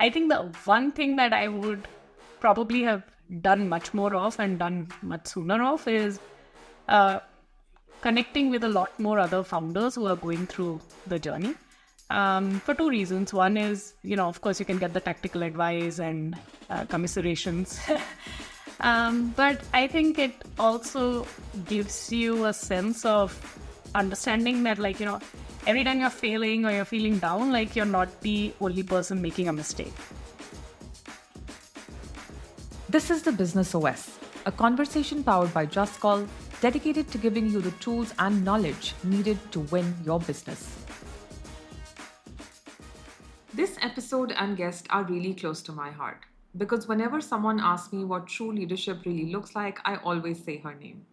I think the one thing that I would probably have done much more of and done much sooner of is connecting with a lot more other founders who are going through the journey. For two reasons. One is, of course, you can get the tactical advice and commiserations. But I think it also gives you a sense of understanding that, every time you're failing or you're feeling down, you're not the only person making a mistake. This is the Business OS, a conversation powered by Just Call, dedicated to giving you the tools and knowledge needed to win your business. This episode and guest are really close to my heart because whenever someone asks me what true leadership really looks like, I always say her name.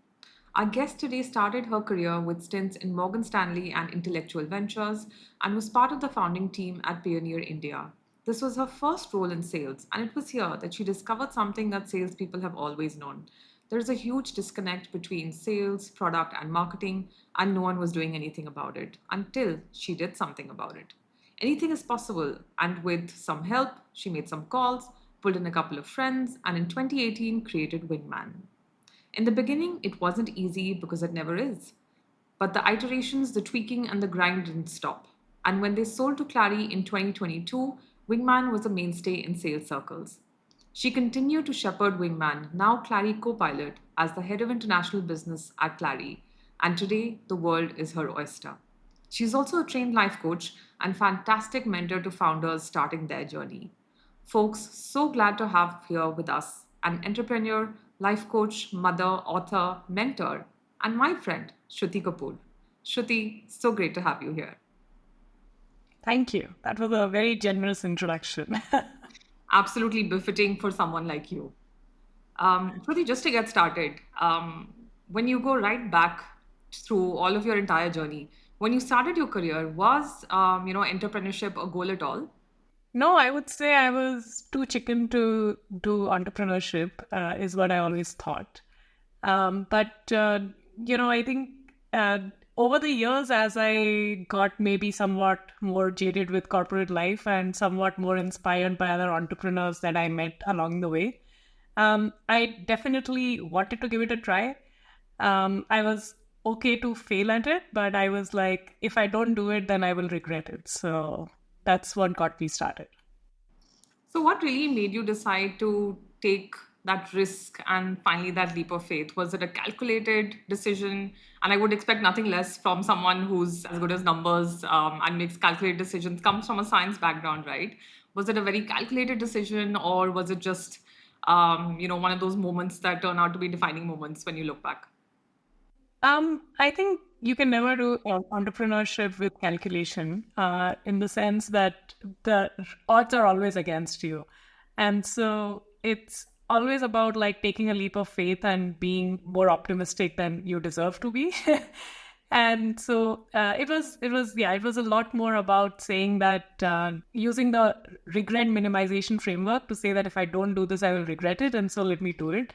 Our guest today started her career with stints in Morgan Stanley and Intellectual Ventures and was part of the founding team at Pioneer India. This was her first role in sales, and it was here that she discovered something that salespeople have always known. There is a huge disconnect between sales, product, and marketing, and no one was doing anything about it until she did something about it. Anything is possible, and with some help, she made some calls, pulled in a couple of friends, and in 2018 created Wingman. In the beginning, it wasn't easy because it never is. But the iterations, the tweaking, and the grind didn't stop. And when they sold to Clary in 2022, Wingman was a mainstay in sales circles. She continued to shepherd Wingman, now Clary co-pilot, as the head of international business at Clary. And today, the world is her oyster. She's also a trained life coach and fantastic mentor to founders starting their journey. Folks, so glad to have here with us an entrepreneur, life coach, mother, author, mentor, and my friend, Shruti Kapoor. Shruti, so great to have you here. Thank you. That was a very generous introduction. Absolutely befitting for someone like you. Shruti, just to get started, when you go right back through all of your entire journey, when you started your career, was entrepreneurship a goal at all? No, I would say I was too chicken to do entrepreneurship, is what I always thought. But I think over the years, as I got maybe somewhat more jaded with corporate life and somewhat more inspired by other entrepreneurs that I met along the way, I definitely wanted to give it a try. I was okay to fail at it, but I was like, if I don't do it, then I will regret it. So that's what got me started. So, what really made you decide to take that risk and finally that leap of faith? Was it a calculated decision? And I would expect nothing less from someone who's as good as numbers and makes calculated decisions, comes from a science background, right? Was it a very calculated decision, or was it just, one of those moments that turn out to be defining moments when you look back? I think you can never do entrepreneurship with calculation, in the sense that the odds are always against you. And so it's always about taking a leap of faith and being more optimistic than you deserve to be. And so it was a lot more about saying that, using the regret minimization framework to say that if I don't do this, I will regret it. And so let me do it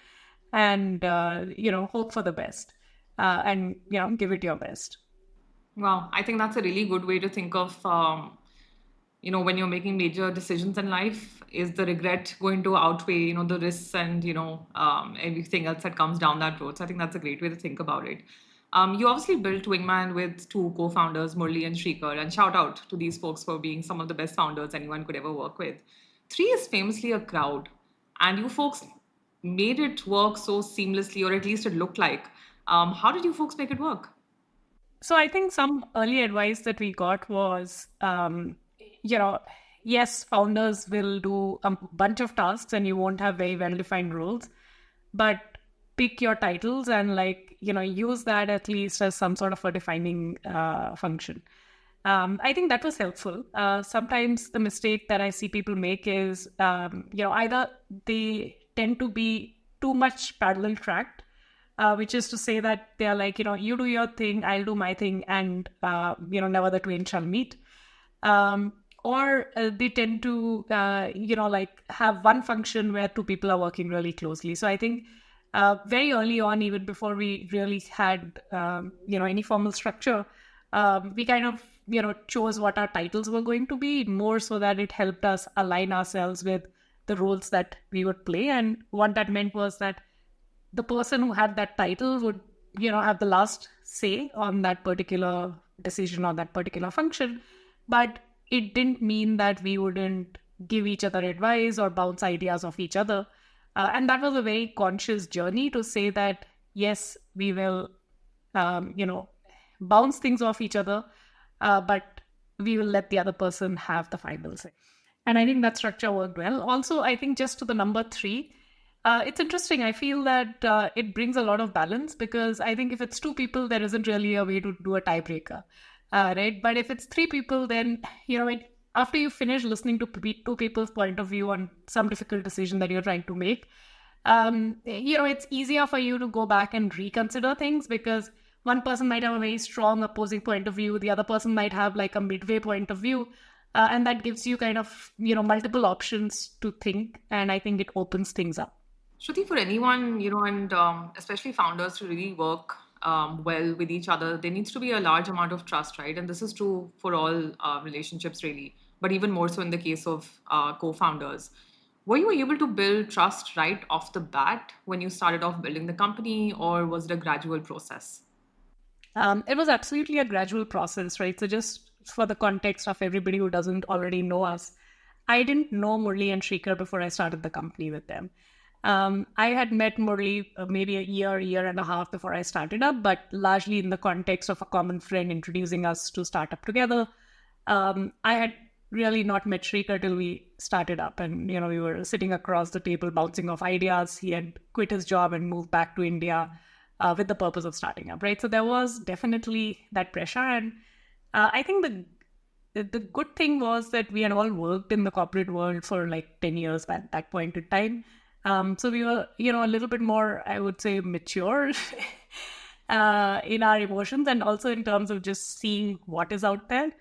and, hope for the best. And give it your best. Wow, I think that's a really good way to think of, when you're making major decisions in life, is the regret going to outweigh, the risks and, everything else that comes down that road. So I think that's a great way to think about it. You obviously built Wingman with two co-founders, Murli and Shrikar, and shout out to these folks for being some of the best founders anyone could ever work with. Three is famously a crowd, and you folks made it work so seamlessly, or at least it looked like. How did you folks make it work? So I think some early advice that we got was, yes, founders will do a bunch of tasks and you won't have very well-defined roles, but pick your titles and use that at least as some sort of a defining function. I think that was helpful. Sometimes the mistake that I see people make is, either they tend to be too much parallel tracked, which is to say that they are you do your thing, I'll do my thing, and, never the twain shall meet. Or they tend to, have one function where two people are working really closely. So I think very early on, even before we really had, any formal structure, we kind of chose what our titles were going to be, more so that it helped us align ourselves with the roles that we would play. And what that meant was that the person who had that title would, have the last say on that particular decision or that particular function. But it didn't mean that we wouldn't give each other advice or bounce ideas off each other. And that was a very conscious journey to say that, yes, we will, bounce things off each other, but we will let the other person have the final say. And I think that structure worked well. Also, I think just to the number 3, it's interesting. I feel that it brings a lot of balance, because I think if it's 2 people, there isn't really a way to do a tiebreaker, right? But if it's 3 people, then, after you finish listening to 2 people's point of view on some difficult decision that you're trying to make, it's easier for you to go back and reconsider things, because one person might have a very strong opposing point of view. The other person might have like a midway point of view. And that gives you kind of, multiple options to think. And I think it opens things up. Shruti, for anyone, and especially founders to really work well with each other, there needs to be a large amount of trust, right? And this is true for all relationships, really, but even more so in the case of co-founders. Were you able to build trust right off the bat when you started off building the company, or was it a gradual process? It was absolutely a gradual process, right? So just for the context of everybody who doesn't already know us, I didn't know Murli and Shrikar before I started the company with them. I had met Murli maybe a year and a half before I started up, but largely in the context of a common friend introducing us to start up together. I had really not met Shrikar till we started up, and we were sitting across the table bouncing off ideas. He had quit his job and moved back to India with the purpose of starting up, right? So there was definitely that pressure, and I think the good thing was that we had all worked in the corporate world for like 10 years at that point in time. So we were, a little bit more, I would say, mature in our emotions, and also in terms of just seeing what is out there.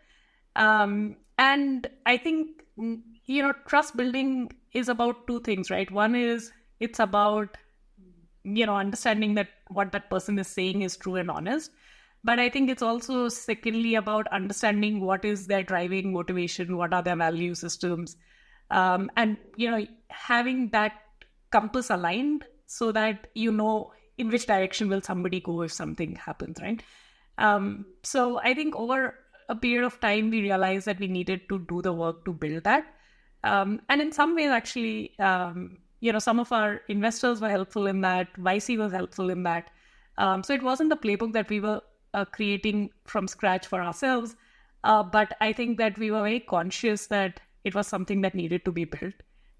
And I think, trust building is about 2 things, right? One is it's about, understanding that what that person is saying is true and honest. But I think it's also secondly about understanding what is their driving motivation, what are their value systems, and, having that compass aligned so that in which direction will somebody go if something happens, right? So I think over a period of time, we realized that we needed to do the work to build that. And in some ways, actually, some of our investors were helpful in that. YC was helpful in that. So it wasn't a playbook that we were creating from scratch for ourselves. But I think that we were very conscious that it was something that needed to be built.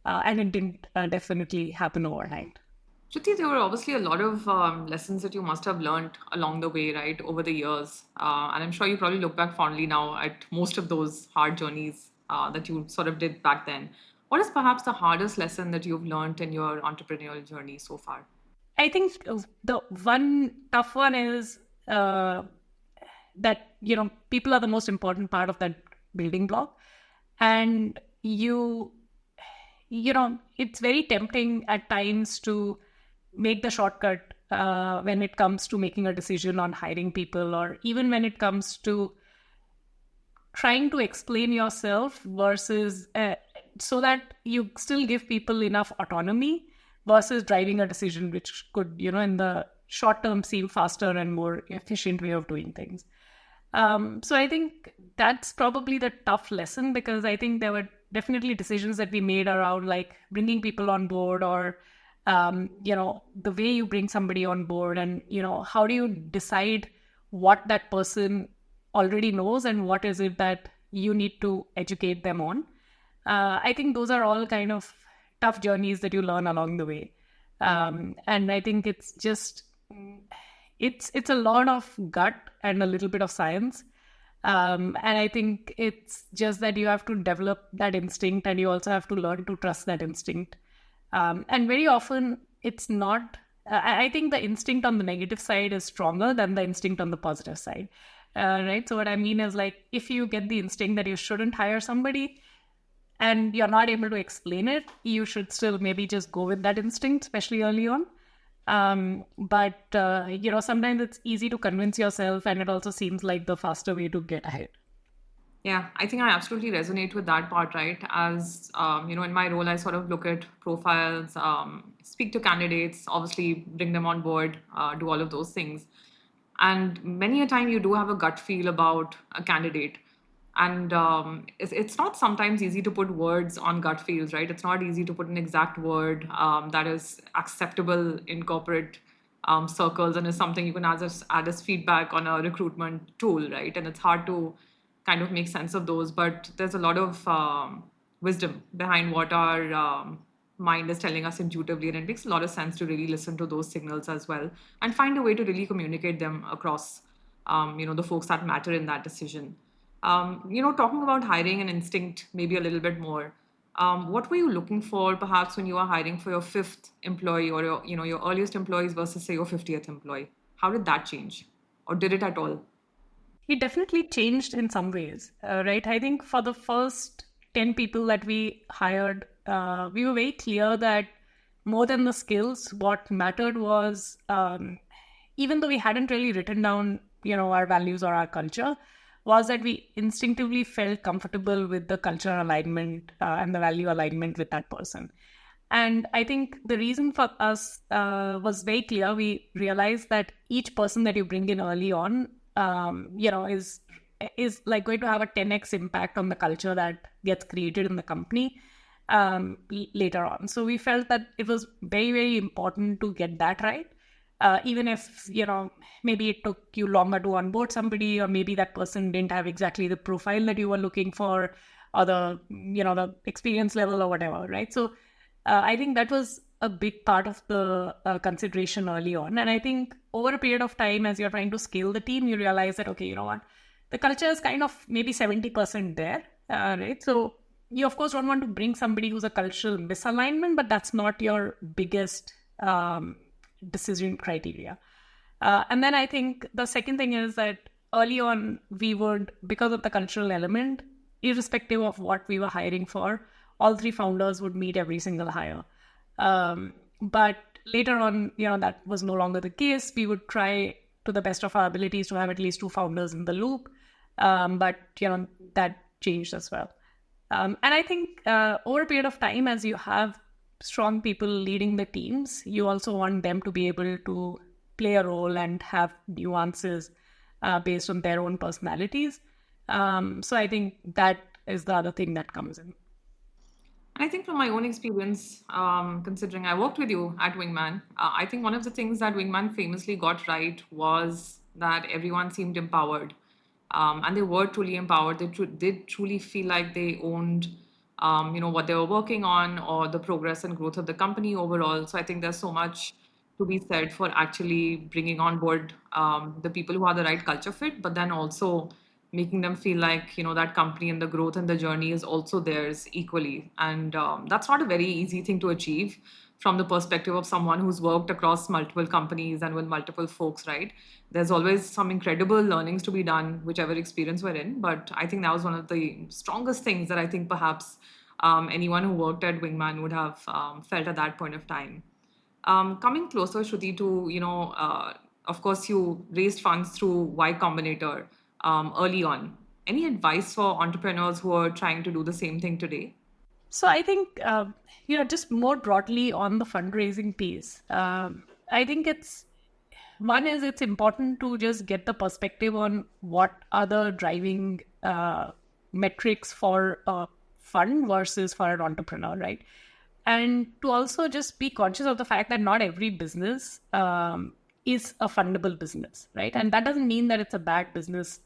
And it didn't definitely happen overnight. Shruti, there were obviously a lot of lessons that you must have learned along the way, right, over the years. And I'm sure you probably look back fondly now at most of those hard journeys that you sort of did back then. What is perhaps the hardest lesson that you've learned in your entrepreneurial journey so far? I think the one tough one is that, people are the most important part of that building block. And it's very tempting at times to make the shortcut when it comes to making a decision on hiring people, or even when it comes to trying to explain yourself versus so that you still give people enough autonomy versus driving a decision which could, in the short term seem faster and more efficient way of doing things. So I think that's probably the tough lesson, because I think there were definitely decisions that we made around like bringing people on board, or, the way you bring somebody on board, and, how do you decide what that person already knows and what is it that you need to educate them on. I think those are all kind of tough journeys that you learn along the way. And I think it's just, it's a lot of gut and a little bit of science. And I think it's just that you have to develop that instinct, and you also have to learn to trust that instinct. And very often it's not, I think the instinct on the negative side is stronger than the instinct on the positive side. Right? So what I mean is, like, if you get the instinct that you shouldn't hire somebody and you're not able to explain it, you should still maybe just go with that instinct, especially early on. But sometimes it's easy to convince yourself, and it also seems like the faster way to get ahead. Yeah, I think I absolutely resonate with that part, right? As in my role, I sort of look at profiles, speak to candidates, obviously bring them on board, do all of those things. And many a time, you do have a gut feel about a candidate, and it's not sometimes easy to put words on gut feels, right? It's not easy to put an exact word that is acceptable in corporate circles and is something you can add as feedback on a recruitment tool, right? And it's hard to kind of make sense of those. But there's a lot of wisdom behind what our mind is telling us intuitively, and it makes a lot of sense to really listen to those signals as well and find a way to really communicate them across, the folks that matter in that decision. Talking about hiring and instinct maybe a little bit more. What were you looking for perhaps when you were hiring for your fifth employee or your earliest employees versus say your 50th employee? How did that change, or did it at all? It definitely changed in some ways, right? I think for the first 10 people that we hired, we were very clear that more than the skills, what mattered was, even though we hadn't really written down, our values or our culture, was that we instinctively felt comfortable with the cultural alignment and the value alignment with that person. And I think the reason for us was very clear. We realized that each person that you bring in early on, is like going to have a 10x impact on the culture that gets created in the company later on. So we felt that it was very, very important to get that right. Even if, maybe it took you longer to onboard somebody, or maybe that person didn't have exactly the profile that you were looking for, or the experience level or whatever, right? So I think that was a big part of the consideration early on. And I think over a period of time, as you're trying to scale the team, you realize that, okay, you know what, the culture is kind of maybe 70% there, right? So you, of course, don't want to bring somebody who's a cultural misalignment, but that's not your biggest decision criteria. And then I think the second thing is that early on, we would, because of the cultural element, irrespective of what we were hiring for, all three founders would meet every single hire. But later on, that was no longer the case. We would try to the best of our abilities to have at least two founders in the loop. But, that changed as well. And I think over a period of time, as you have strong people leading the teams, you also want them to be able to play a role and have nuances based on their own personalities. So I think that is the other thing that comes in. I think from my own experience, considering I worked with you at Wingman, I think one of the things that Wingman famously got right was that everyone seemed empowered. And they were truly empowered. They did truly feel like they owned, what they were working on or the progress and growth of the company overall. So I think there's so much to be said for actually bringing on board the people who are the right culture fit, but then also making them feel like that company and the growth and the journey is also theirs equally. And that's not a very easy thing to achieve from the perspective of someone who's worked across multiple companies and with multiple folks, right? There's always some incredible learnings to be done, whichever experience we're in. But I think that was one of the strongest things that I think perhaps anyone who worked at Wingman would have felt at that point of time. Coming closer, Shruti, to, of course, you raised funds through Y Combinator early on. Any advice for entrepreneurs who are trying to do the same thing today? So I think, just more broadly on the fundraising piece, I think it's important to just get the perspective on what are the driving metrics for a fund versus for an entrepreneur, right? And to also just be conscious of the fact that not every business is a fundable business, right? And that doesn't mean that it's a bad business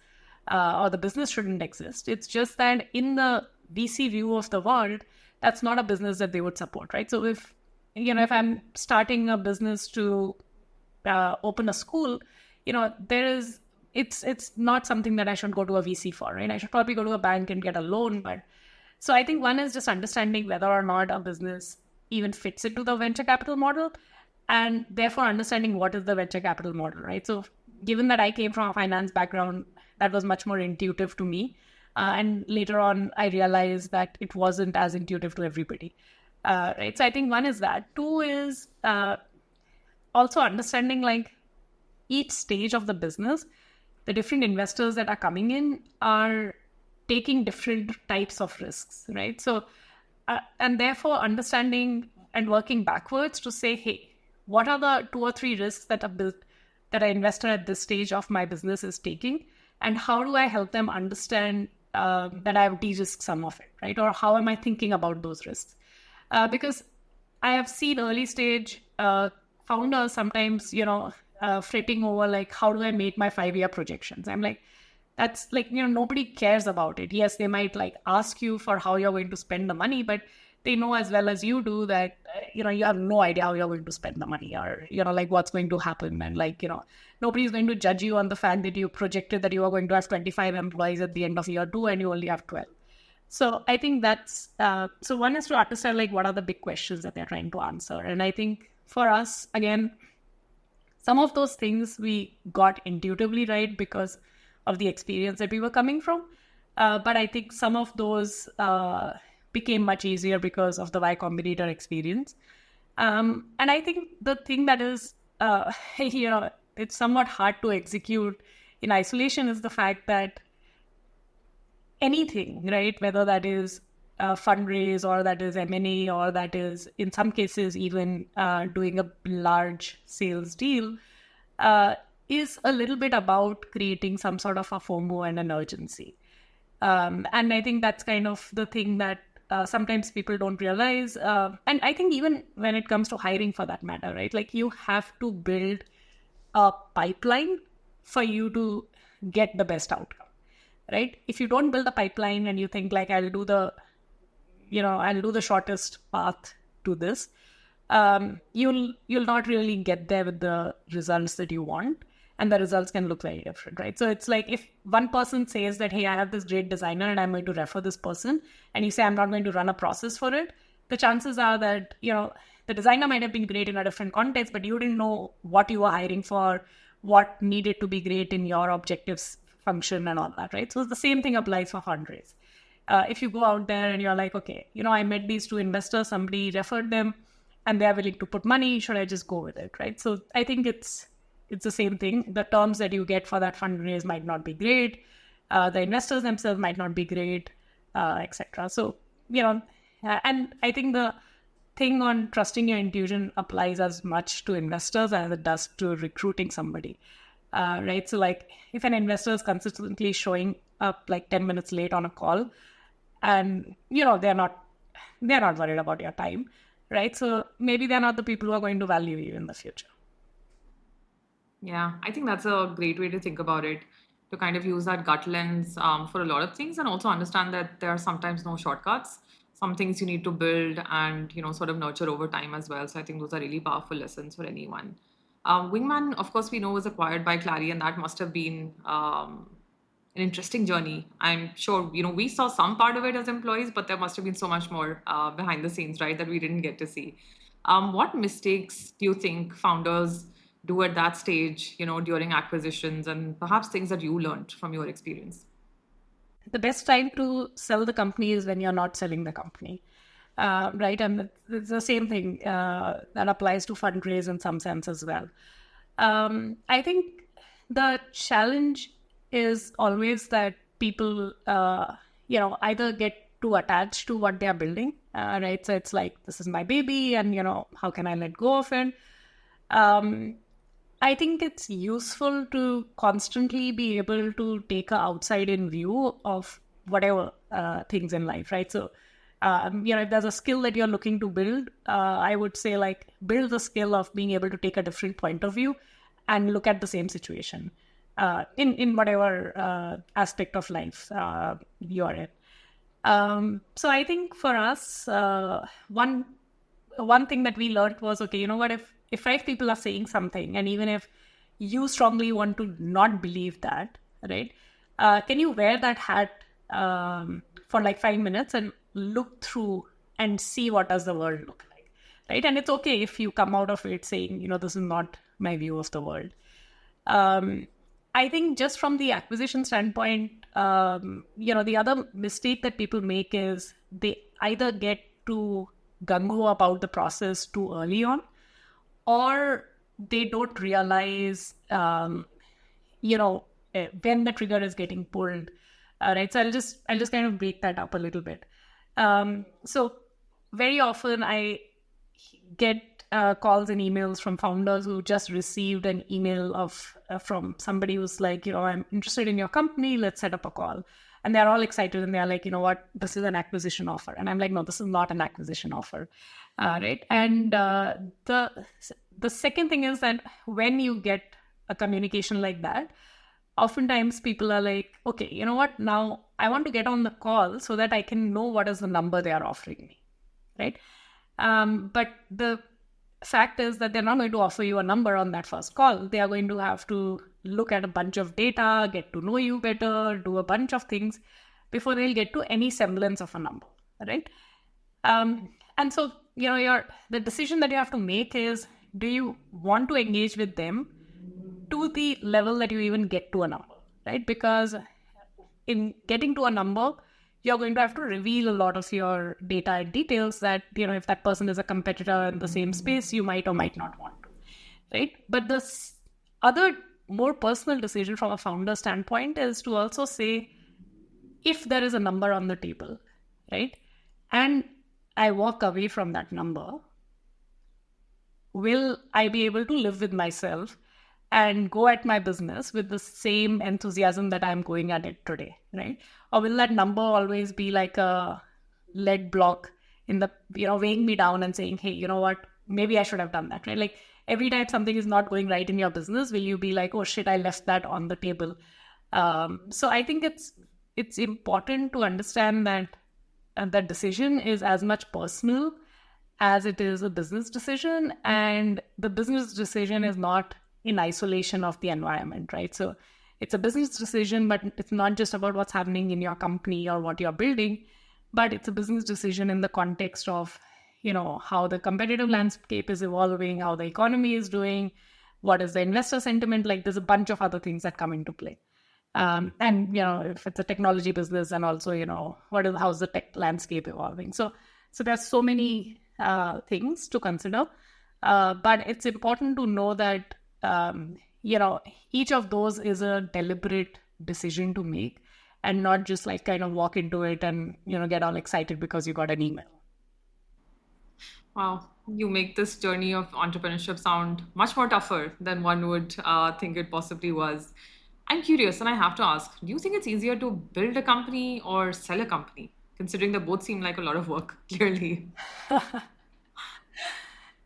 or the business shouldn't exist. It's just that in the VC view of the world, that's not a business that they would support, right? So if I'm starting a business to open a school, it's not something that I should go to a VC for, right? I should probably go to a bank and get a loan. But so I think one is just understanding whether or not a business even fits into the venture capital model, and therefore understanding what is the venture capital model, right? So given that I came from a finance background, that was much more intuitive to me. And later on, I realized that it wasn't as intuitive to everybody, right? So I think one is that. Two is also understanding like each stage of the business, the different investors that are coming in are taking different types of risks, right? So, and therefore understanding and working backwards to say, hey, what are the 2 or 3 risks that an investor at this stage of my business is taking, and how do I help them understand that I've de-risked some of it, right? Or how am I thinking about those risks? Because I have seen early stage founders sometimes, fretting over like, how do I make my 5-year projections? I'm like, that's like, nobody cares about it. Yes, they might like ask you for how you're going to spend the money, but they know as well as you do that, you have no idea how you're going to spend the money, or, like what's going to happen. And like, nobody's going to judge you on the fact that you projected that you are going to have 25 employees at the end of year 2 and you only have 12. So I think that's, so one is to understand like what are the big questions that they're trying to answer. And I think for us, again, some of those things we got intuitively right because of the experience that we were coming from. But I think some of those became much easier because of the Y Combinator experience. And I think the thing that is, it's somewhat hard to execute in isolation is the fact that anything, right, whether that is fundraise or that is M&A or that is in some cases even doing a large sales deal, is a little bit about creating some sort of a FOMO and an urgency. And I think that's kind of the thing that sometimes people don't realize. And I think even when it comes to hiring for that matter, right, like you have to build a pipeline for you to get the best outcome, right? If you don't build a pipeline and you think like, I'll do the shortest path to this, you'll not really get there with the results that you want. And the results can look very different, right? So it's like if one person says that, hey, I have this great designer and I'm going to refer this person, and you say, I'm not going to run a process for it, the chances are that, the designer might have been great in a different context, but you didn't know what you were hiring for, what needed to be great in your objectives function and all that, right? So the same thing applies for fundraise. If you go out there and you're like, okay, I met these 2 investors, somebody referred them and they're willing to put money, should I just go with it, right? So I think it's the same thing. The terms that you get for that fundraise might not be great. The investors themselves might not be great, etc. So, and I think the thing on trusting your intuition applies as much to investors as it does to recruiting somebody, right? So like if an investor is consistently showing up like 10 minutes late on a call and, they're not worried about your time, right? So maybe they're not the people who are going to value you in the future. Yeah, I think that's a great way to think about it, to kind of use that gut lens for a lot of things, and also understand that there are sometimes no shortcuts. Some things you need to build and, sort of nurture over time as well. So I think those are really powerful lessons for anyone. Wingman, of course, we know was acquired by Clary, and that must have been an interesting journey. I'm sure, we saw some part of it as employees, but there must have been so much more behind the scenes, right, that we didn't get to see. What mistakes do you think founders do at that stage, during acquisitions, and perhaps things that you learned from your experience? The best time to sell the company is when you're not selling the company, right? And it's the same thing that applies to fundraise in some sense as well. I think the challenge is always that people, either get too attached to what they're building, right? So it's like, this is my baby and, how can I let go of it? I think it's useful to constantly be able to take an outside-in view of whatever things in life, right? So, if there's a skill that you're looking to build, I would say like build the skill of being able to take a different point of view and look at the same situation in whatever aspect of life you're in. So I think for us, one thing that we learned was, okay, you know what, if 5 people are saying something, and even if you strongly want to not believe that, right, can you wear that hat for like 5 minutes and look through and see what does the world look like, right? And it's okay if you come out of it saying, this is not my view of the world. I think just from the acquisition standpoint, the other mistake that people make is they either get too gung-ho about the process too early on, or they don't realize, when the trigger is getting pulled, All right, so I'll just kind of break that up a little bit. So very often I get calls and emails from founders who just received an email of from somebody who's like, I'm interested in your company, let's set up a call. And they're all excited and they're like, what, this is an acquisition offer. And I'm like, no, this is not an acquisition offer. Right. And the second thing is that when you get a communication like that, oftentimes people are like, okay, you know what, now I want to get on the call so that I can know what is the number they are offering me. Right. But the fact is that they're not going to offer you a number on that first call. They are going to have to look at a bunch of data, get to know you better, do a bunch of things before they'll get to any semblance of a number, right? And so, the decision that you have to make is, do you want to engage with them to the level that you even get to a number, right? Because in getting to a number, you're going to have to reveal a lot of your data and details that, if that person is a competitor in the same space, you might or might not want to, right? But the other more personal decision from a founder standpoint is to also say, if there is a number on the table, right, and I walk away from that number, will I be able to live with myself and go at my business with the same enthusiasm that I'm going at it today, right? Or will that number always be like a lead block in the, weighing me down and saying, hey, you know what, maybe I should have done that, right? Like every time something is not going right in your business, will you be like, oh shit, I left that on the table? So I think it's important to understand that that decision is as much personal as it is a business decision, and the business decision is not in isolation of the environment, right? So it's a business decision, but it's not just about what's happening in your company or what you're building, but it's a business decision in the context of, how the competitive landscape is evolving, how the economy is doing, what is the investor sentiment like. There's a bunch of other things that come into play. And, if it's a technology business, and also, how's the tech landscape evolving? So there's so many things to consider, but it's important to know that each of those is a deliberate decision to make, and not just like kind of walk into it and get all excited because you got an email. Wow, you make this journey of entrepreneurship sound much more tougher than one would think it possibly was. I'm curious, and I have to ask, do you think it's easier to build a company or sell a company, considering they both seem like a lot of work, clearly?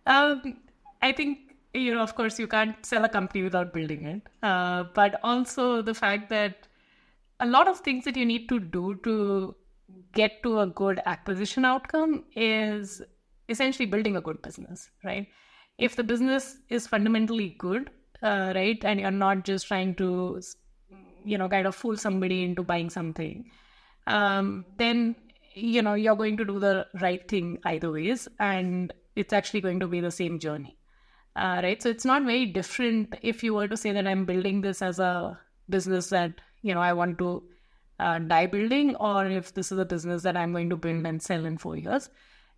I think, of course, you can't sell a company without building it. But also the fact that a lot of things that you need to do to get to a good acquisition outcome is essentially building a good business, right? If the business is fundamentally good, right, and you're not just trying to, kind of fool somebody into buying something, then, you're going to do the right thing either ways, and it's actually going to be the same journey. Right. So it's not very different if you were to say that I'm building this as a business that, I want to die building, or if this is a business that I'm going to build and sell in 4 years.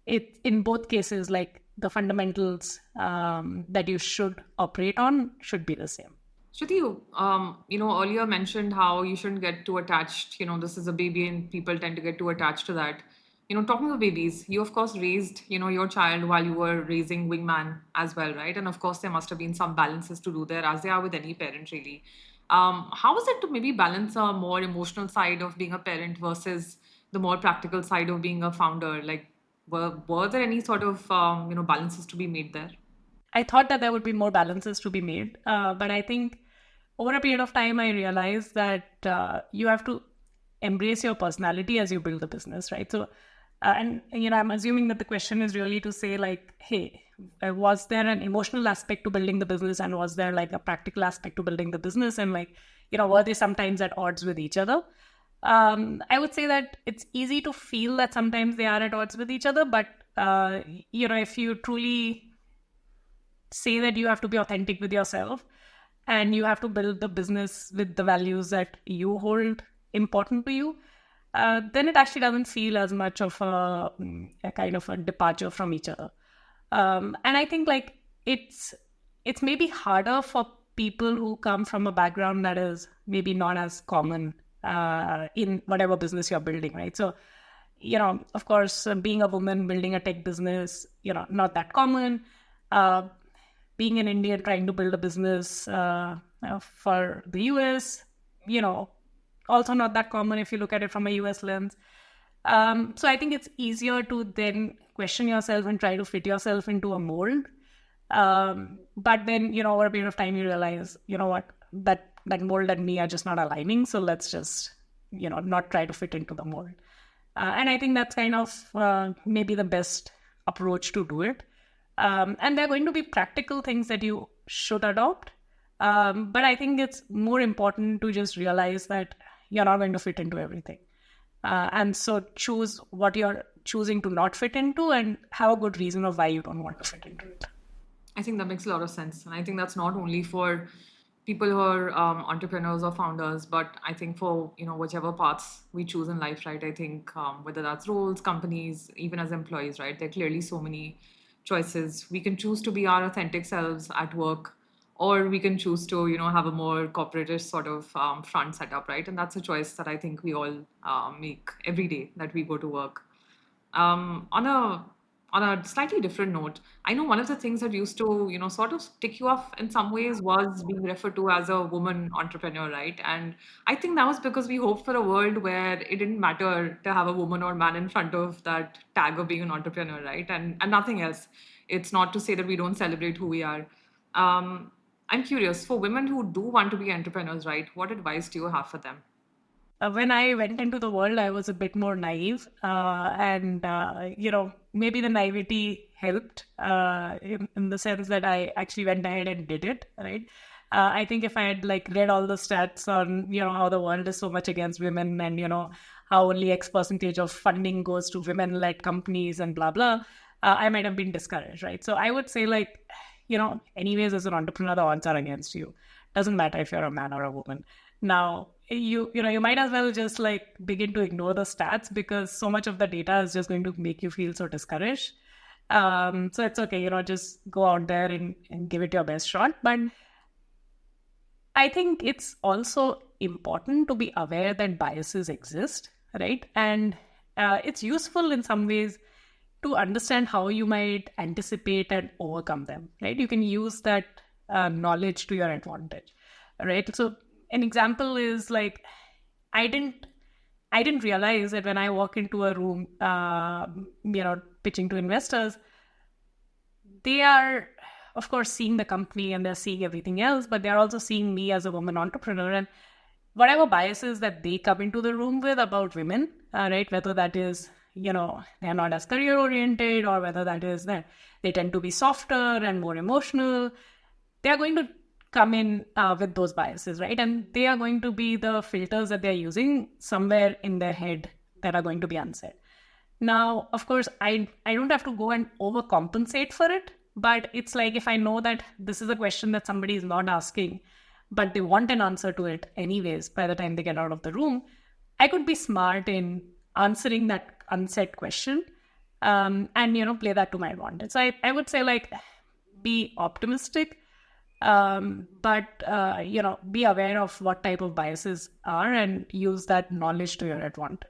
It, in both cases, like the fundamentals that you should operate on should be the same. Shruti, earlier mentioned how you shouldn't get too attached. This is a baby and people tend to get too attached to that. Talking of babies, you of course raised, your child while you were raising Wingman as well, right? And of course, there must have been some balances to do there, as there are with any parent, really. How was it to maybe balance a more emotional side of being a parent versus the more practical side of being a founder? Like, were there any sort of, balances to be made there? I thought that there would be more balances to be made, but I think over a period of time, I realized that you have to embrace your personality as you build the business, right? So, and I'm assuming that the question is really to say like, hey, was there an emotional aspect to building the business, and was there like a practical aspect to building the business, and like, were they sometimes at odds with each other? I would say that it's easy to feel that sometimes they are at odds with each other, but if you truly say that you have to be authentic with yourself and you have to build the business with the values that you hold important to you, then it actually doesn't feel as much of a kind of a departure from each other. And I think like it's maybe harder for people who come from a background that is maybe not as common, in whatever business you're building, right? So, of course, being a woman building a tech business, not that common. Being an Indian trying to build a business for the US, also not that common if you look at it from a US lens. So I think it's easier to then question yourself and try to fit yourself into a mold. But then, over a period of time, you realize, what, that mold and me are just not aligning. So let's just, not try to fit into the mold. And I think that's kind of maybe the best approach to do it. And there are going to be practical things that you should adopt. But I think it's more important to just realize that you're not going to fit into everything. And so choose what you're choosing to not fit into and have a good reason of why you don't want to fit into it. I think that makes a lot of sense. And I think that's not only for people who are entrepreneurs or founders, but I think for, whichever paths we choose in life, right? I think whether that's roles, companies, even as employees, right? There are clearly so many choices. We can choose to be our authentic selves at work, or we can choose to, have a more corporate sort of front setup, right? And that's a choice that I think we all make every day that we go to work. On a slightly different note, I know one of the things that used to, sort of tick you off in some ways was being referred to as a woman entrepreneur, right? And I think that was because we hoped for a world where it didn't matter to have a woman or man in front of that tag of being an entrepreneur, right? And nothing else. It's not to say that we don't celebrate who we are. I'm curious, for women who do want to be entrepreneurs, right? What advice do you have for them? When I went into the world, I was a bit more naive. And maybe the naivety helped in the sense that I actually went ahead and did it, right? I think if I had read all the stats on, how the world is so much against women and, how only X percentage of funding goes to women-led companies and blah, blah, I might have been discouraged, right? So I would say anyways, as an entrepreneur, the odds are against you. Doesn't matter if you're a man or a woman. Now, you might as well just begin to ignore the stats because so much of the data is just going to make you feel so discouraged. So it's okay, just go out there and give it your best shot. But I think it's also important to be aware that biases exist, right? And it's useful in some ways to understand how you might anticipate and overcome them, right? You can use that knowledge to your advantage, right? So an example is I didn't realize that when I walk into a room, pitching to investors, they are, of course, seeing the company and they're seeing everything else, but they're also seeing me as a woman entrepreneur. And whatever biases that they come into the room with about women, right, whether that is, they're not as career oriented, or whether that is that they tend to be softer and more emotional, they're going to come in with those biases, right? And they are going to be the filters that they're using somewhere in their head that are going to be unsaid. Now, of course, I don't have to go and overcompensate for it, but it's if I know that this is a question that somebody is not asking, but they want an answer to it anyways by the time they get out of the room, I could be smart in answering that unsaid question and, play that to my advantage. So I would say be optimistic, but be aware of what type of biases are and use that knowledge to your advantage.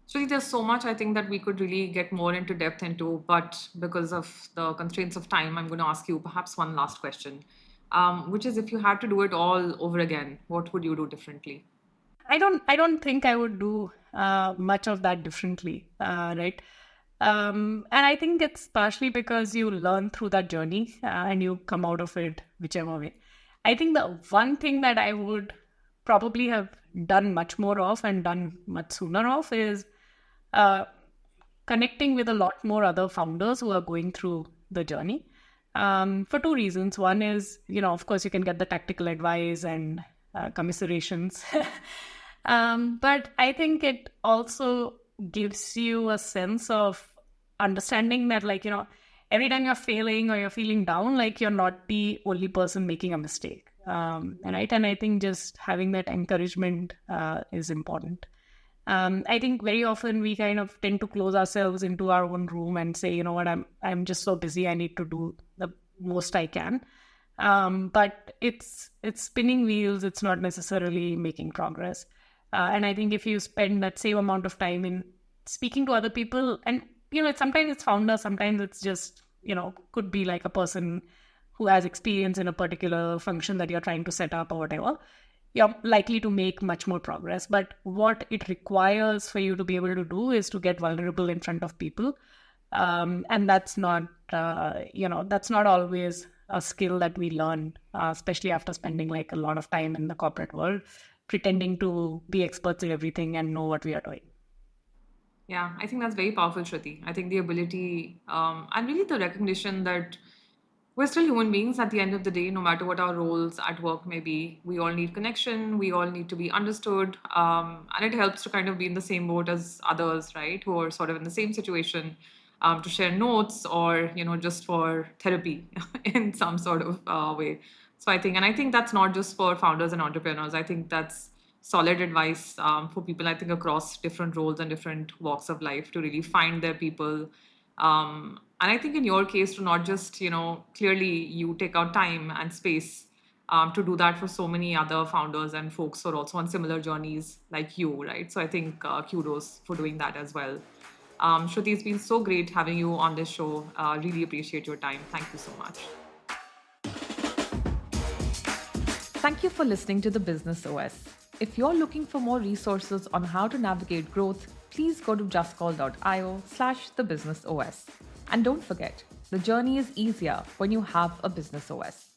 So there's so much I think that we could really get more into depth into, but because of the constraints of time, I'm going to ask you perhaps one last question, which is if you had to do it all over again, what would you do differently? I don't think I would do much of that differently, right? And I think it's partially because you learn through that journey and you come out of it whichever way. I think the one thing that I would probably have done much more of and done much sooner of is connecting with a lot more other founders who are going through the journey for two reasons. One is, of course, you can get the tactical advice and commiserations. But I think it also gives you a sense of understanding that every time you're failing or you're feeling down, you're not the only person making a mistake, right? And I think just having that encouragement is important. I think very often we kind of tend to close ourselves into our own room and say, you know what, I'm just so busy, I need to do the most I can, but it's spinning wheels, it's not necessarily making progress. And I think if you spend that same amount of time in speaking to other people, and sometimes it's founders, sometimes it's just could be like a person who has experience in a particular function that you're trying to set up or whatever, you're likely to make much more progress. But what it requires for you to be able to do is to get vulnerable in front of people, and that's not that's not always a skill that we learn, especially after spending like a lot of time in the corporate world, pretending to be experts in everything and know what we are doing. Yeah, I think that's very powerful, Shruti. I think the ability and really the recognition that we're still human beings at the end of the day, no matter what our roles at work may be. We all need connection, we all need to be understood. And it helps to kind of be in the same boat as others, right? Who are sort of in the same situation, to share notes or, just for therapy in some sort of way. So I think that's not just for founders and entrepreneurs. I think that's solid advice for people, I think, across different roles and different walks of life to really find their people. And I think in your case, to not just, clearly you take out time and space to do that for so many other founders and folks who are also on similar journeys like you, right? So I think kudos for doing that as well. Shruti, it's been so great having you on this show. Really appreciate your time. Thank you so much. Thank you for listening to the Business OS. If you're looking for more resources on how to navigate growth, please go to justcall.io/thebusinessOS. And don't forget, the journey is easier when you have a business OS.